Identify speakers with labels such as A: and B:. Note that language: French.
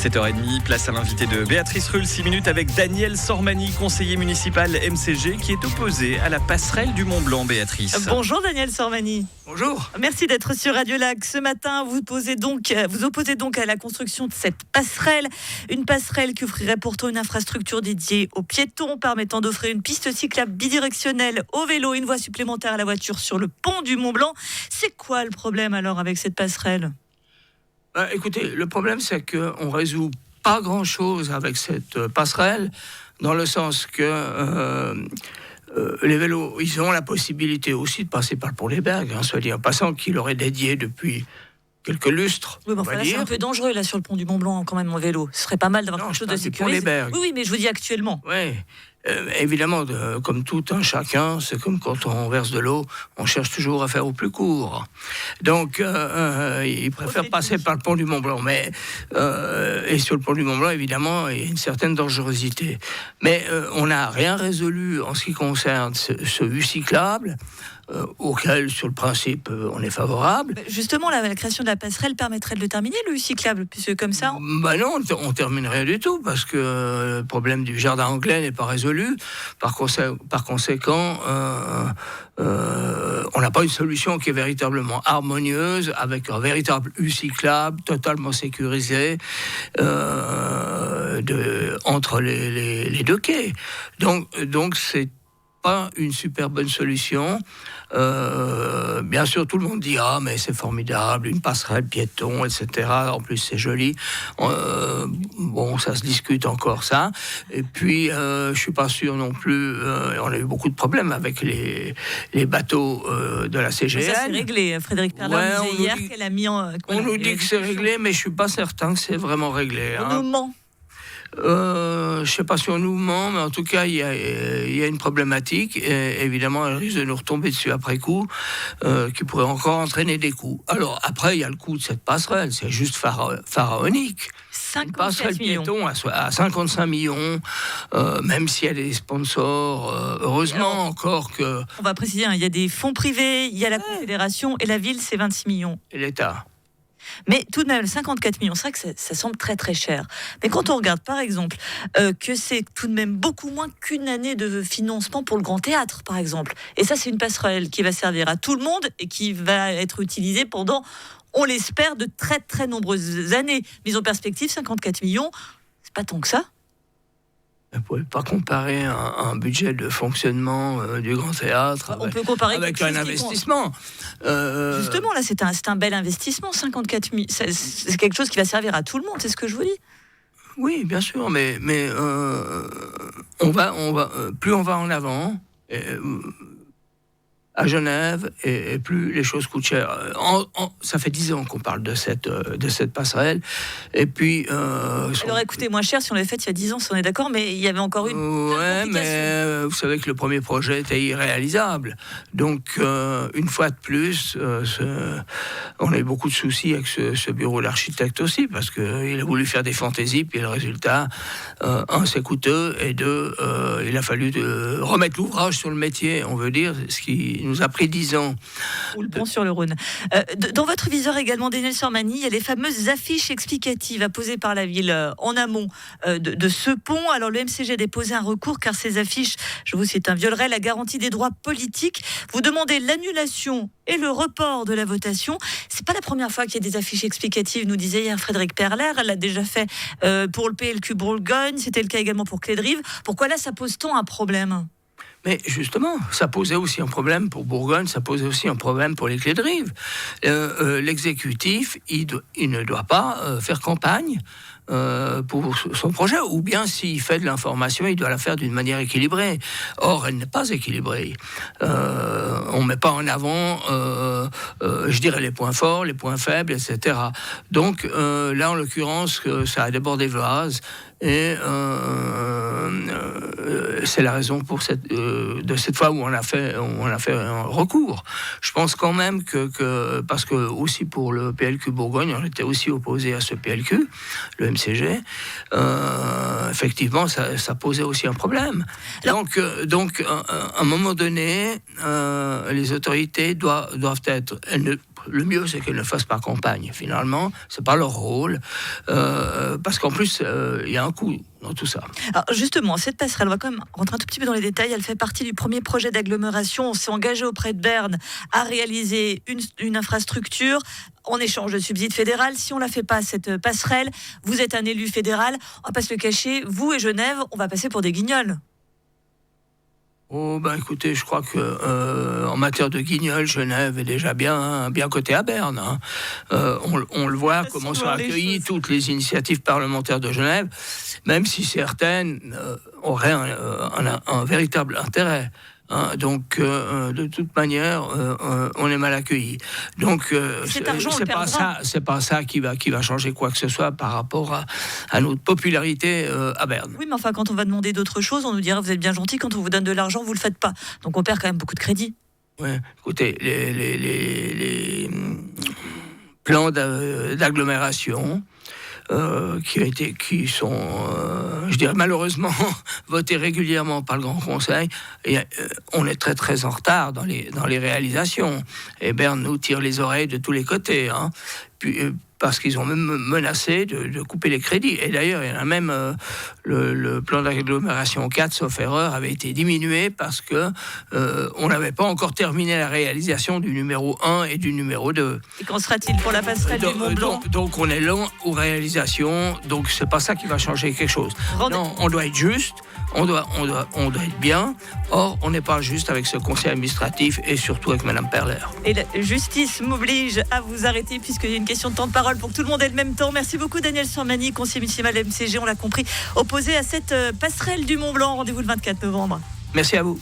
A: 7h30, place à l'invité de Béatrice Rulle, 6 minutes avec Daniel Sormani, conseiller municipal MCG, qui est opposé à la passerelle du Mont-Blanc, Béatrice.
B: Bonjour Daniel Sormani.
C: Bonjour.
B: Merci d'être sur Radio Lac. Ce matin, vous opposez donc à la construction de cette passerelle. Une passerelle qui offrirait pourtant une infrastructure dédiée aux piétons, permettant d'offrir une piste cyclable bidirectionnelle aux vélos, une voie supplémentaire à la voiture sur le pont du Mont-Blanc. C'est quoi le problème alors avec cette passerelle ?
C: Écoutez, le problème c'est qu'on ne résout pas grand-chose avec cette passerelle, dans le sens que les vélos, ils ont la possibilité aussi de passer par le pont des Bergues, soit dit en passant, qu'il aurait dédié depuis quelques lustres.
B: Oui, mais enfin, là, c'est un peu dangereux là sur le pont du Mont-Blanc quand même en vélo. Ce serait pas mal d'avoir quelque chose de sécurisé. Oui, mais je vous dis actuellement.
C: Oui. Évidemment, comme tout un chacun, c'est comme quand on verse de l'eau, on cherche toujours à faire au plus court. Donc, il préfère passer par le pont du Mont-Blanc. Et sur le pont du Mont-Blanc, évidemment, il y a une certaine dangerosité. Mais on n'a rien résolu en ce qui concerne ce U cyclable, auquel, sur le principe, on est favorable.
B: Justement, la création de la passerelle permettrait de le terminer, le U cyclable, puisque comme ça...
C: Non, on ne termine rien du tout, parce que le problème du jardin anglais n'est pas résolu. Par conséquent, on n'a pas une solution qui est véritablement harmonieuse, avec un véritable U cyclable, totalement sécurisé, entre les deux quais. Donc c'est pas une super bonne solution. Bien sûr, tout le monde dit mais c'est formidable, une passerelle piéton, etc. En plus, c'est joli. Ça se discute encore ça. Et puis, je suis pas sûr non plus. On a eu beaucoup de problèmes avec les bateaux de la CGN.
B: Ça c'est réglé. Frédéric Perler disait hier qu'elle a mis en.
C: On nous dit que c'est réglé, mais je suis pas certain que c'est vraiment réglé.
B: On nous ment.
C: Je ne sais pas si on nous ment, mais en tout cas, il y a une problématique. Et évidemment, elle risque de nous retomber dessus après coup, qui pourrait encore entraîner des coûts. Alors, après, il y a le coût de cette passerelle. C'est juste pharaonique.
B: 57 millions.
C: Piéton à 55 millions, même s'il y a des sponsors. Heureusement encore que...
B: On va préciser, il y a des fonds privés, il y a la Confédération, et la ville, c'est 26 millions.
C: Et l'État.
B: Mais tout de même, 54 millions, c'est vrai que ça semble très très cher. Mais quand on regarde par exemple que c'est tout de même beaucoup moins qu'une année de financement pour le Grand Théâtre par exemple, et ça c'est une passerelle qui va servir à tout le monde et qui va être utilisée pendant, on l'espère, de très très nombreuses années. Mise en perspective, 54 millions, c'est pas tant que ça.
C: Vous ne pouvez pas comparer un budget de fonctionnement du Grand Théâtre avec un investissement.
B: Justement, là, c'est un bel investissement, 54 000. C'est quelque chose qui va servir à tout le monde, c'est ce que je vous dis.
C: Oui, bien sûr, mais plus on va en avant, à Genève, et plus les choses coûtent cher. Ça fait 10 ans qu'on parle de cette passerelle. Et puis...
B: elle aurait coûté moins cher si on l'avait faite il y a 10 ans, si on est d'accord, mais il y avait encore une...
C: Ouais, mais vous savez que le premier projet était irréalisable. Donc, une fois de plus, on a eu beaucoup de soucis avec ce bureau d'architecte aussi, parce qu'il a voulu faire des fantaisies, puis le résultat, c'est coûteux, et deux, il a fallu remettre l'ouvrage sur le métier, on veut dire, ce qui nous a pris 10 ans.
B: Ou le pont sur le Rhône. Dans votre viseur également, Daniel Sormani, il y a les fameuses affiches explicatives apposées par la ville en amont de ce pont. Alors le MCG a déposé un recours car ces affiches, je vous cite, violeraient la garantie des droits politiques. Vous demandez l'annulation et le report de la votation. C'est pas la première fois qu'il y a des affiches explicatives, nous disait hier Frédéric Perler. Elle l'a déjà fait pour le PLQ Bourgogne, c'était le cas également pour Clé de Rive. Pourquoi là ça pose tant un problème ?
C: Mais justement, ça posait aussi un problème pour Bourgogne, ça posait aussi un problème pour les Clés de Rive. L'exécutif, il ne doit pas faire campagne pour son projet, ou bien s'il fait de l'information, il doit la faire d'une manière équilibrée. Or, elle n'est pas équilibrée. On ne met pas en avant, je dirais, les points forts, les points faibles, etc. Donc, là, en l'occurrence, ça a débordé le vase, et c'est la raison de cette fois où on a fait un recours. Je pense quand même que parce que aussi pour le PLQ Bourgogne, on était aussi opposé à ce PLQ, le MCG. Effectivement, ça posait aussi un problème. Donc, à un moment donné, les autorités doivent être. Elles ne le mieux, c'est qu'elles ne fassent pas campagne. Finalement, c'est pas leur rôle, parce qu'en plus, il y a un coût dans tout ça.
B: Alors justement, cette passerelle, on va quand même rentrer un tout petit peu dans les détails. Elle fait partie du premier projet d'agglomération. On s'est engagé auprès de Berne à réaliser une infrastructure en échange de subsides fédéraux. Si on ne la fait pas, cette passerelle, vous êtes un élu fédéral, on va pas se le cacher, vous et Genève, on va passer pour des guignols.
C: Oh ben écoutez, je crois que en matière de guignol, Genève est déjà bien cotée à Berne. Hein. On le voit comment sont accueillies toutes les initiatives parlementaires de Genève, même si certaines auraient un véritable intérêt. Hein, donc, de toute manière, on est mal accueillis. Donc, c'est pas ça qui va changer quoi que ce soit par rapport à notre popularité à Berne.
B: Oui, mais enfin, quand on va demander d'autres choses, on nous dira vous êtes bien gentil. Quand on vous donne de l'argent, vous le faites pas. Donc, on perd quand même beaucoup de crédit.
C: Oui, écoutez, les plans d'agglomération. Qui sont, je dirais malheureusement, votés régulièrement par le Grand Conseil. Et on est très très en retard dans les réalisations. Et Berne nous tire les oreilles de tous les côtés. Hein. Puis, parce qu'ils ont même menacé de couper les crédits. Et d'ailleurs, il y en a même le plan d'agglomération 4, sauf erreur, avait été diminué parce que on n'avait pas encore terminé la réalisation du numéro 1 et du numéro 2.
B: Et qu'en sera-t-il pour la passerelle du Mont-Blanc ?
C: Donc on est lent aux réalisations, donc c'est pas ça qui va changer quelque chose. Non, on doit être juste, on doit être bien. Or, on n'est pas juste avec ce conseil administratif et surtout avec Madame Perler.
B: Et la justice m'oblige à vous arrêter puisqu'il y a une question de temps de parole pour que tout le monde ait le même temps. Merci beaucoup Daniel Sormany, conseiller municipal de MCG, on l'a compris, opposé à cette passerelle du Mont-Blanc. Rendez-vous le 24 novembre.
C: Merci à vous.